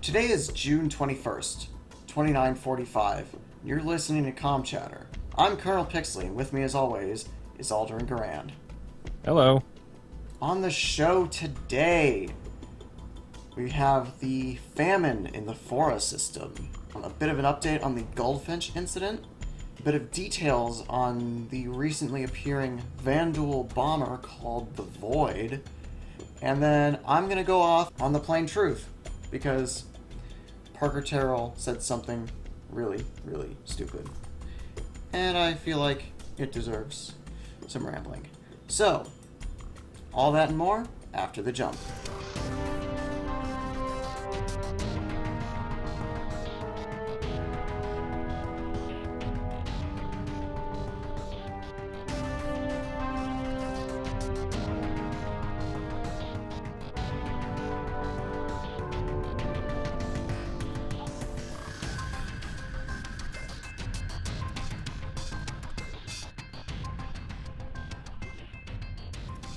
Today is June 21st, 2945. You're listening to Comm Chatter. I'm Colonel Pixley, and with me as always is Alderin. Hello. On the show today, we have the famine in the Fora system, a bit of an update on the Goldfinch incident, a bit of details on the recently appearing Vandal bomber called the Void, and then I'm going to go off on the plain truth, because Parker Terrell said something really, really stupid. And I feel like it deserves some rambling. So, all that and more after the jump.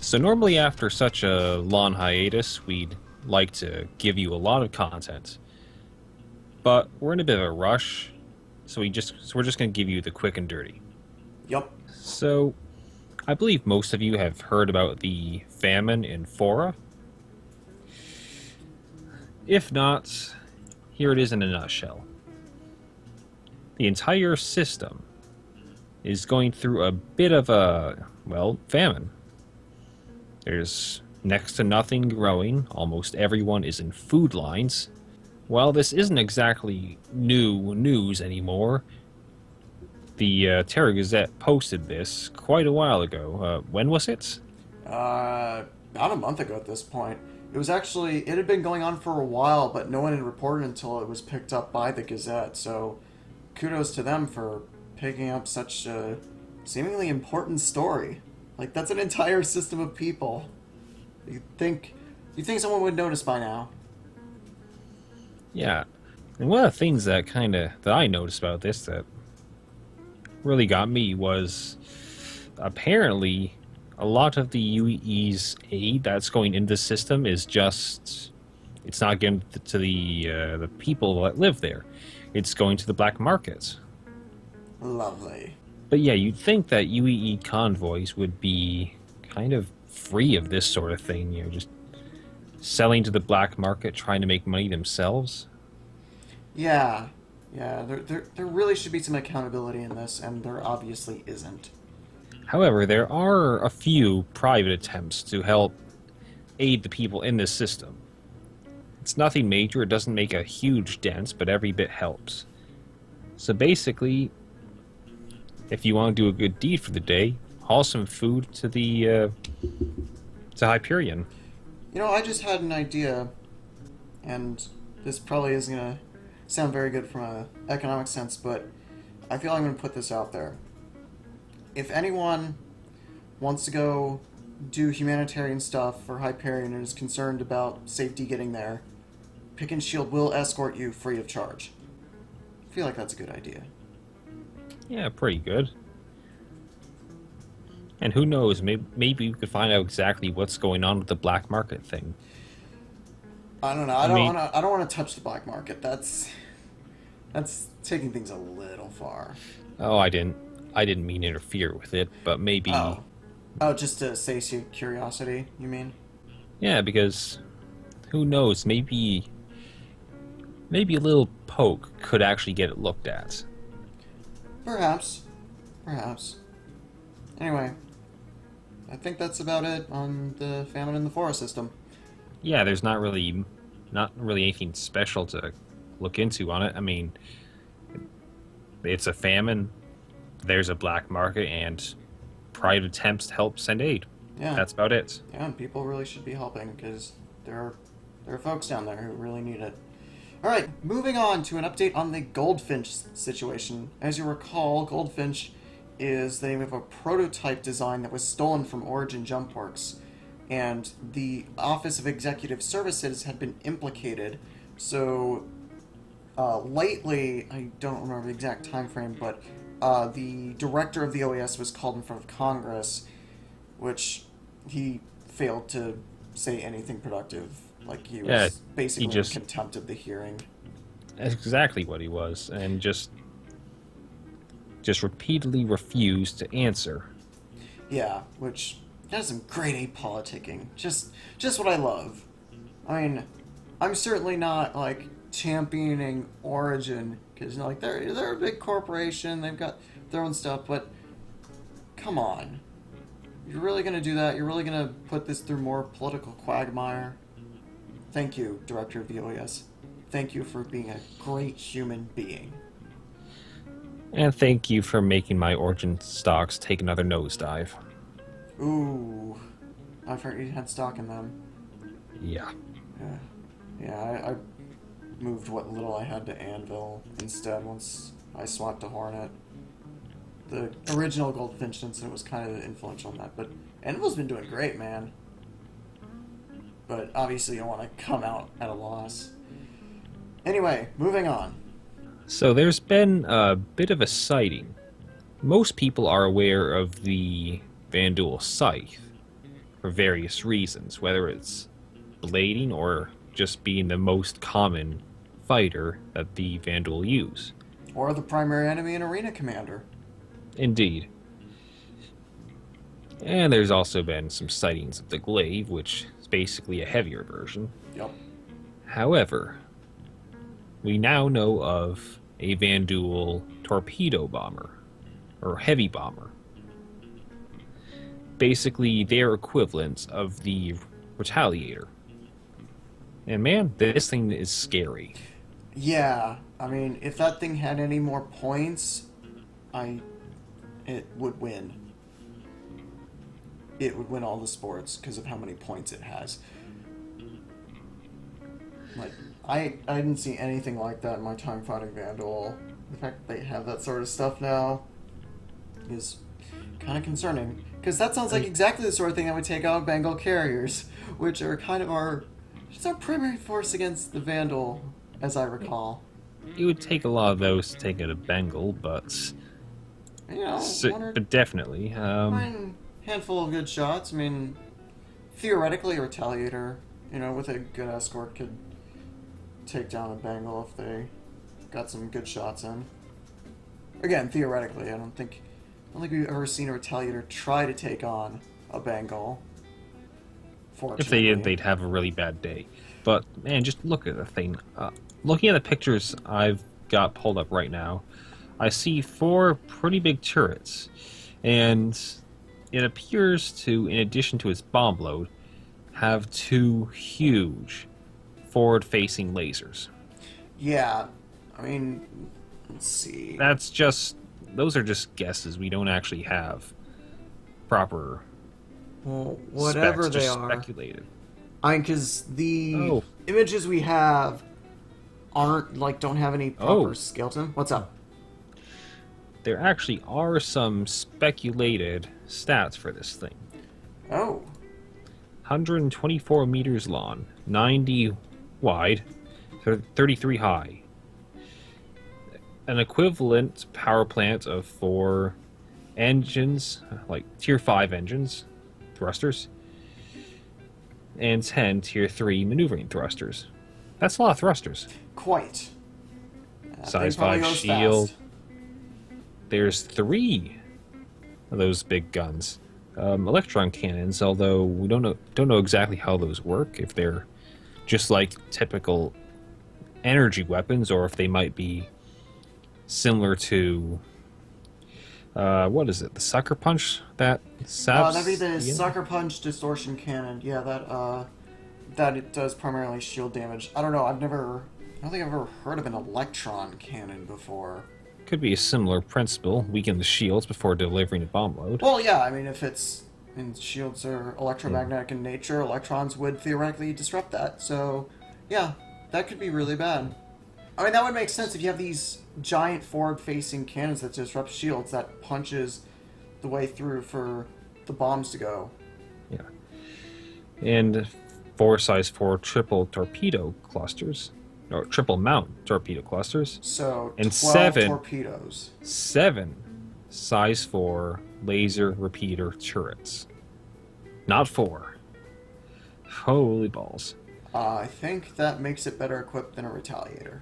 So normally after such a long hiatus, we'd like to give you a lot of content. But we're in a bit of a rush, so we're just going to give you the quick and dirty. Yup. So, I believe most of you have heard about the famine in Fora. If not, here it is in a nutshell. The entire system is going through a bit of a, famine. There's next to nothing growing, almost everyone is in food lines. While this isn't exactly new news anymore, the Terra Gazette posted this quite a while ago. When was it? About a month ago at this point. It had been going on for a while, but no one had reported until it was picked up by the Gazette, so kudos to them for picking up such a seemingly important story. Like, that's an entire system of people. You'd think someone would notice by now. Yeah. And one of the things that I noticed about this that really got me was apparently a lot of the UEE's aid that's going into the system is it's not given to the people that live there. It's going to the black markets. Lovely. But yeah, you'd think that UEE convoys would be kind of free of this sort of thing, just selling to the black market, trying to make money themselves. Yeah. There really should be some accountability in this, and there obviously isn't. However, there are a few private attempts to help aid the people in this system. It's nothing major, it doesn't make a huge dent, but every bit helps. So basically, if you want to do a good deed for the day, haul some food to to Hyperion. I just had an idea, and this probably isn't going to sound very good from an economic sense, but I feel I'm going to put this out there. If anyone wants to go do humanitarian stuff for Hyperion and is concerned about safety getting there, Pick and Shield will escort you free of charge. I feel like that's a good idea. Yeah, pretty good. And who knows, maybe we could find out exactly what's going on with the black market thing. I don't know. I don't want to touch the black market. That's taking things a little far. Oh, I didn't mean to interfere with it, but maybe. Oh, just to satiate curiosity, you mean? Yeah, because who knows? Maybe a little poke could actually get it looked at. Perhaps. Anyway, I think that's about it on the famine in the Fora system. Yeah, there's not really anything special to look into on it. I mean, it's a famine, there's a black market, and private attempts to help send aid. Yeah. That's about it. Yeah, and people really should be helping, because there are folks down there who really need it. Alright, moving on to an update on the Goldfinch situation. As you recall, Goldfinch is the name of a prototype design that was stolen from Origin Jumpworks, and the Office of Executive Services had been implicated. So lately, I don't remember the exact time frame, but the director of the OAS was called in front of Congress, which he failed to say anything productive Like he Yeah, was basically just in contempt of the hearing. that's exactly what he was, and just repeatedly refused to answer. Yeah, which that's some grade A politicking. Just what I love. I mean, I'm certainly not like championing Origin because like they're a big corporation. They've got their own stuff, but come on, you're really gonna do that? You're really gonna put this through more political quagmire? Thank you, Director of the OES. Thank you for being a great human being. And thank you for making my Origin stocks take another nosedive. Ooh, I forgot you had stock in them. Yeah. Yeah, I moved what little I had to Anvil instead once I swapped to Hornet. The original Goldfinch incident was kind of influential in that, but Anvil's been doing great, man. But obviously you don't want to come out at a loss. Anyway, moving on. So there's been a bit of a sighting. Most people are aware of the Vanduul scythe for various reasons, whether it's blading or just being the most common fighter that the Vanduul use. Or the primary enemy and arena commander. Indeed. And there's also been some sightings of the glaive, which is basically a heavier version. Yep. However, we now know of a Vanduul torpedo bomber, or heavy bomber. Basically, their equivalent of the Retaliator. And man, this thing is scary. Yeah, I mean, if that thing had any more points, it would win. It would win all the sports because of how many points it has. Like, I didn't see anything like that in my time fighting Vanduul. The fact that they have that sort of stuff now is kind of concerning. Because that sounds like exactly the sort of thing that would take out Bengal carriers, which are kind of our primary force against the Vanduul, as I recall. It would take a lot of those to take out a Bengal, but You know, but definitely. Handful of good shots. I mean, theoretically, a Retaliator, with a good escort could take down a Bengal if they got some good shots in. Again, theoretically, I don't think we've ever seen a Retaliator try to take on a Bengal. Fortunately. If they did, they'd have a really bad day. But man, just look at the thing. Looking at the pictures I've got pulled up right now, I see 4 pretty big turrets, and it appears to, in addition to its bomb load, have 2 huge forward-facing lasers. Yeah, I mean, let's see. Those are just guesses. We don't actually have proper whatever specs, they just are. Speculated. Because the images we have don't have any proper skeleton. What's up? There actually are some speculated stats for this thing. Oh. 124 meters long, 90 wide, 33 high. An equivalent power plant of 4 engines, like tier 5 engines, thrusters, and 10 tier 3 maneuvering thrusters. That's a lot of thrusters. Quite. Size 5 shield. Fast. There's 3 of those big guns. Electron cannons, although we don't know exactly how those work, if they're just like typical energy weapons, or if they might be similar to what is it? The sucker punch that saps? That'd be the sucker punch distortion cannon. Yeah, that it does primarily shield damage. I don't know. I don't think I've ever heard of an electron cannon before. Could be a similar principle. Weaken the shields before delivering a bomb load. Well, yeah. I mean, shields are electromagnetic in nature, electrons would theoretically disrupt that. So, yeah, that could be really bad. I mean, that would make sense if you have these giant forward-facing cannons that disrupt shields that punches the way through for the bombs to go. Yeah. And 4 size 4 triple torpedo clusters, or triple mount torpedo clusters. So, and 12 torpedoes. 7 size 4 laser repeater turrets. Not 4. Holy balls. I think that makes it better equipped than a Retaliator.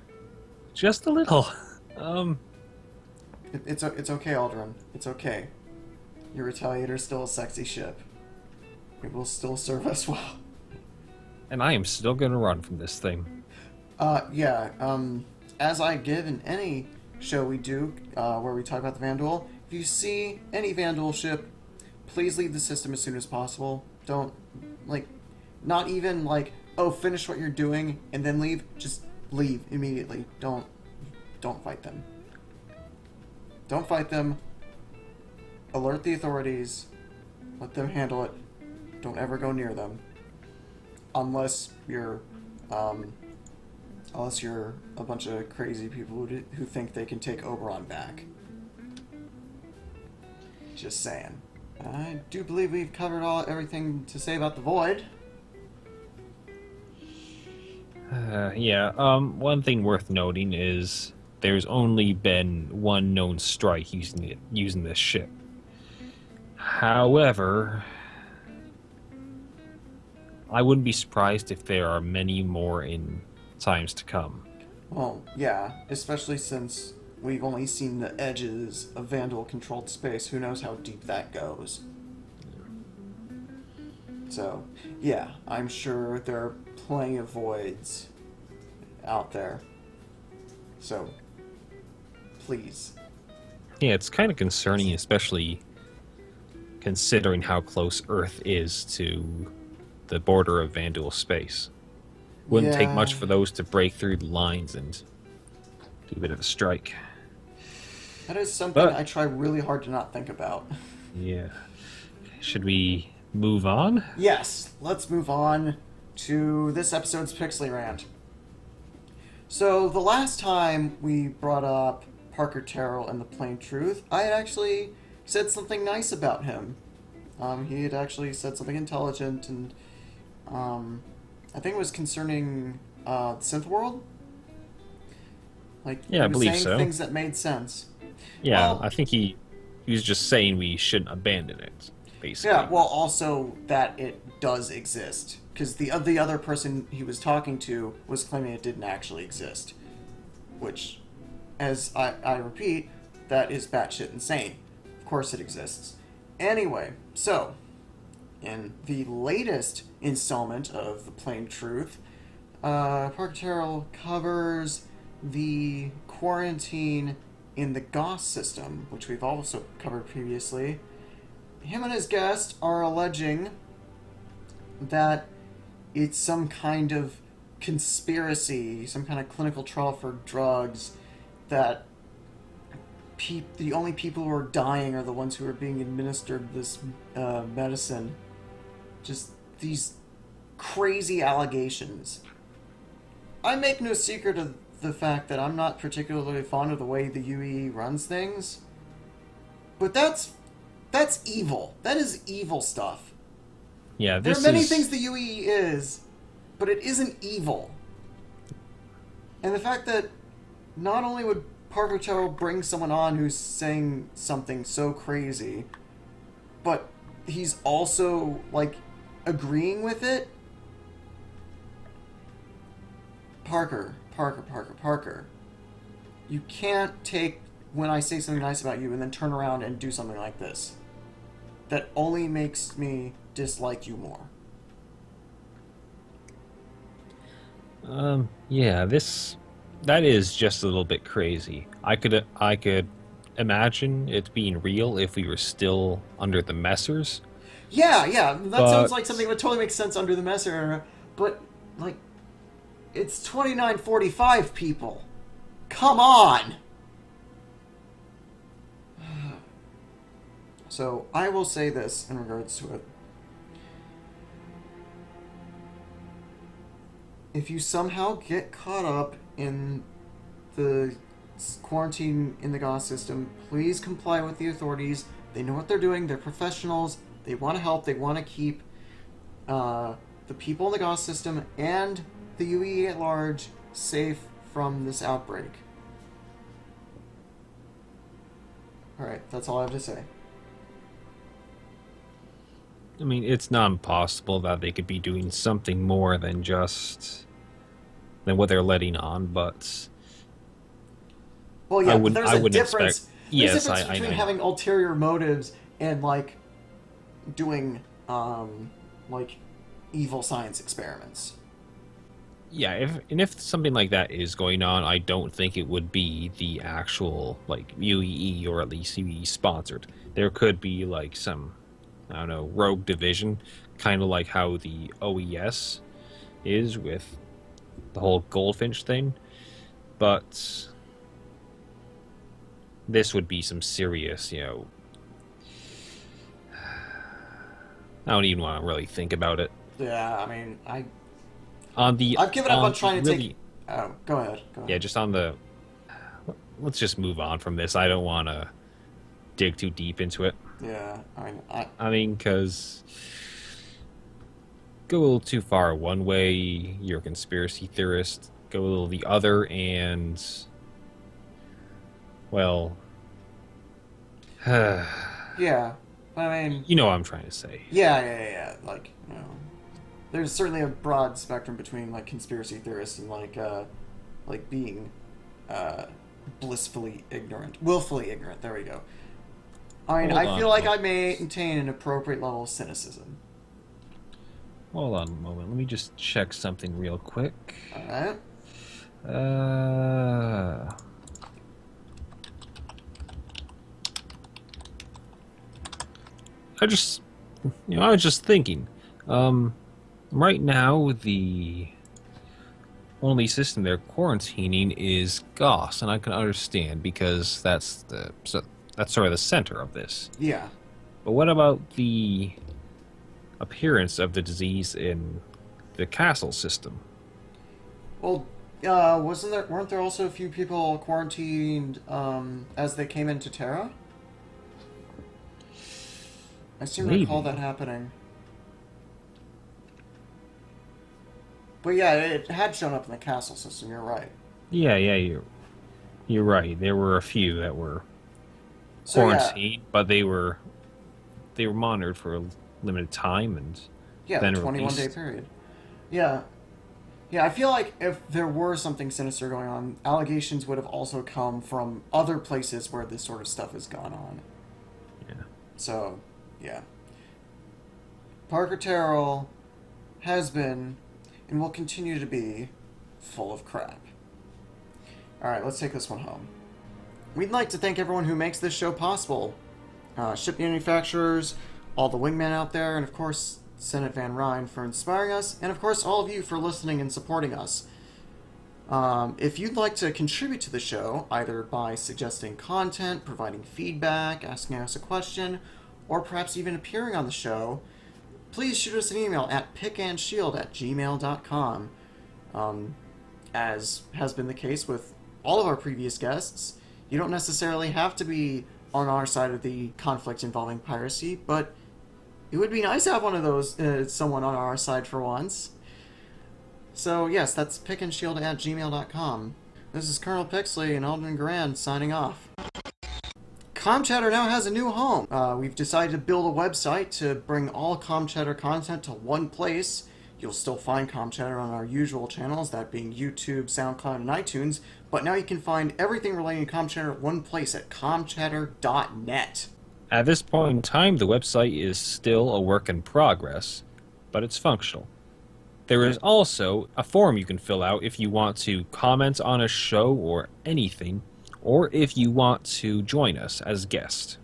Just a little. It's okay, Alderin. It's okay. Your Retaliator is still a sexy ship. It will still serve us well. And I am still gonna run from this thing. Yeah, as I give in any show we do, where we talk about the Vandal, if you see any Vandal ship, please leave the system as soon as possible. Don't, not even, oh, finish what you're doing and then leave. Just leave immediately. Don't fight them. Don't fight them. Alert the authorities. Let them handle it. Don't ever go near them. Unless you're a bunch of crazy people who think they can take Oberon back. Just saying. I do believe we've covered everything to say about the Void. Yeah, one thing worth noting is there's only been one known strike using this ship. However, I wouldn't be surprised if there are many more in times to come. Well, yeah, especially since we've only seen the edges of Vandal-controlled space. Who knows how deep that goes? So, yeah, I'm sure there are plenty of voids out there. So, please. Yeah, it's kind of concerning, especially considering how close Earth is to the border of Vandal space. Wouldn't take much for those to break through the lines and do a bit of a strike. That is something I try really hard to not think about. Yeah. Should we move on? Yes, let's move on to this episode's Pixley rant. So, the last time we brought up Parker Terrell and the Plain Truth, I had actually said something nice about him. He had actually said something intelligent, and I think it was concerning Synth World. Yeah, I believe saying so. Things that made sense. Yeah, Well, I think he was just saying we shouldn't abandon it, basically. yeah, well, also that it does exist. Because the other person he was talking to was claiming it didn't actually exist. Which, as I repeat, that is batshit insane. Of course it exists. Anyway, so, in the latest installment of The Plain Truth, Parker Terrell covers the quarantine in the Goss system, which we've also covered previously. Him and his guest are alleging that it's some kind of conspiracy, some kind of clinical trial for drugs, that the only people who are dying are the ones who are being administered this medicine. Just these crazy allegations. I make no secret of the fact that I'm not particularly fond of the way the UE runs things, but that's evil. That is evil stuff. Yeah, There are many things the UE is, but it isn't evil. And the fact that not only would Parker Terrell bring someone on who's saying something so crazy, but he's also, agreeing with it? Parker. You can't take when I say something nice about you and then turn around and do something like this. That only makes me dislike you more. Yeah, that is just a little bit crazy. I could imagine it being real if we were still under the Messers. Yeah, that sounds like something that would totally make sense under the Messer era, but, it's 2945, people. Come on! So, I will say this in regards to it. If you somehow get caught up in the quarantine in the Goss system, please comply with the authorities. They know what they're doing. They're professionals. They want to help. They want to keep the people in the Goss system and the UE at large safe from this outbreak. Alright, that's all I have to say. I mean, it's not impossible that they could be doing something more than just than what they're letting on, but Well, yeah, but I wouldn't expect. There's a Yes, difference I between know. having ulterior motives and doing like evil science experiments. Yeah, if something like that is going on, I don't think it would be the actual like UEE or at least CVE sponsored. There could be like some, I don't know, rogue division, kind of like how the OES is with the whole Goldfinch thing. But this would be some serious, I don't even want to really think about it. Yeah, I mean, On the I've given up on trying to really, take. Oh, go ahead. Go yeah, ahead. just on the. Let's just move on from this. I don't want to dig too deep into it. Yeah, I mean, because go a little too far one way, you're a conspiracy theorist. Go a little the other, and well, you yeah. I mean, know what I'm trying to say. yeah. Like, there's certainly a broad spectrum between like conspiracy theorists and like being uh, blissfully ignorant, willfully ignorant. There we go. I mean, Hold I on feel a like I moment. maintain an appropriate level of cynicism. Hold on a moment. Let me just check something real quick. All right. Uh, I just, I was just thinking. Right now, the only system they're quarantining is Goss, and I can understand because that's sort of the center of this. Yeah. But what about the appearance of the disease in the castle system? Well, weren't there also a few people quarantined as they came into Terra? I seem to recall that Maybe. happening. But yeah, it had shown up in the castle system. You're right. Yeah, you're right. There were a few that were So yeah, quarantined, but they were monitored for a limited time and yeah, the then 21-day released. period. Yeah, yeah. I feel like if there were something sinister going on, allegations would have also come from other places where this sort of stuff has gone on. Yeah. So, yeah, Parker Terrell has been and will continue to be full of crap. All right, let's take this one home. We'd like to thank everyone who makes this show possible. Ship manufacturers, all the wingmen out there, and of course, Senate Van Ryn for inspiring us, and of course, all of you for listening and supporting us. If you'd like to contribute to the show, either by suggesting content, providing feedback, asking us a question, or perhaps even appearing on the show, please shoot us an email at pickandshield@gmail.com. As has been the case with all of our previous guests, you don't necessarily have to be on our side of the conflict involving piracy, but it would be nice to have one of those, someone on our side for once. So, yes, that's pickandshield@gmail.com. This is Colonel Pixley and Alderin Grand signing off. Comm Chatter now has a new home. We've decided to build a website to bring all Comm Chatter content to one place. You'll still find Comm Chatter on our usual channels, that being YouTube, SoundCloud, and iTunes, but now you can find everything relating to Comm Chatter at one place at commchatter.net. At this point in time, the website is still a work in progress, but it's functional. There is also a form you can fill out if you want to comment on a show or anything, or if you want to join us as a guest.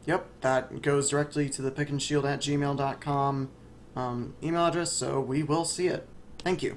Yep, that goes directly to the pickandshield@gmail.com email address, so we will see it. Thank you.